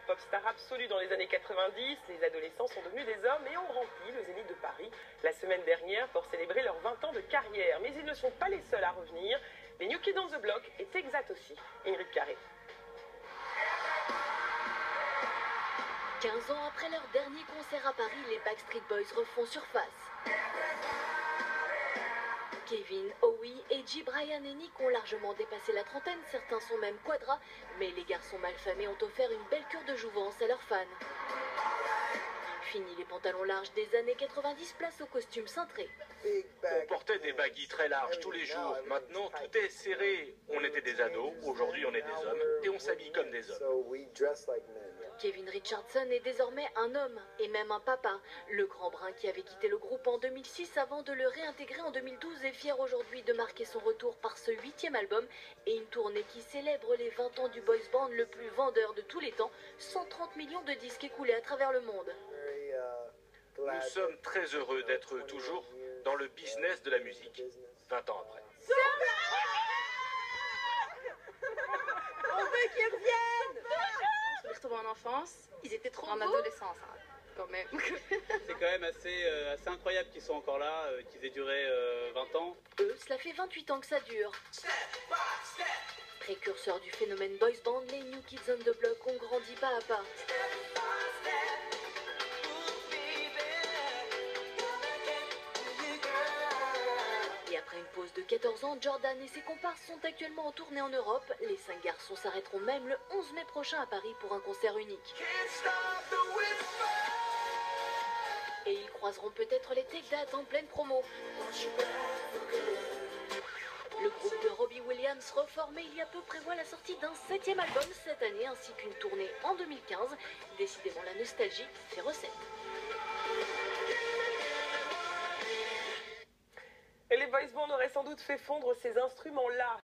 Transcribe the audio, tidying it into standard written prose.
Popstar absolu dans les années 90, les adolescents sont devenus des hommes et ont rempli le Zénith de Paris la semaine dernière pour célébrer leurs 20 ans de carrière. Mais ils ne sont pas les seuls à revenir. Les New Kids on the Block est exact aussi. Ingrid Carré. 15 ans après leur dernier concert à Paris, les Backstreet Boys refont surface. Kevin, Howie, Edgy, Brian et Nick ont largement dépassé la trentaine, certains sont même quadras, mais les garçons malfamés ont offert une belle cure de jouvence à leurs fans. Fini les pantalons larges des années 90, place aux costumes cintrés. On portait des baggies très larges tous les jours. Maintenant, tout est serré. On était des ados, aujourd'hui on est des hommes, et on s'habille comme des hommes. Kevin Richardson est désormais un homme, et même un papa. Le grand brun qui avait quitté le groupe en 2006 avant de le réintégrer en 2012 est fier aujourd'hui de marquer son retour par ce 8e album et une tournée qui célèbre les 20 ans du boys band le plus vendeur de tous les temps, 130 millions de disques écoulés à travers le monde. Nous sommes très heureux d'être toujours dans le business de la musique, 20 ans après. On veut qu'ils reviennent. On les retrouve en enfance, Ils étaient trop en beaux. adolescence, hein, quand même. C'est quand même assez incroyable qu'ils soient encore là, qu'ils aient duré 20 ans. Eux, cela fait 28 ans que ça dure. Précurseurs du phénomène boys band, les New Kids on the Block ont grandi pas à pas. Et après une pause de 14 ans, Jordan et ses comparses sont actuellement en tournée en Europe. Les 5 garçons s'arrêteront même le 11 mai prochain à Paris pour un concert unique. Et ils croiseront peut-être les Take That en pleine promo. Le groupe de Robbie Williams, reformé il y a peu, prévoit la sortie d'un 7e album cette année ainsi qu'une tournée en 2015. Décidément, la nostalgie fait recette. Et les boys band auraient sans doute fait fondre ces instruments-là.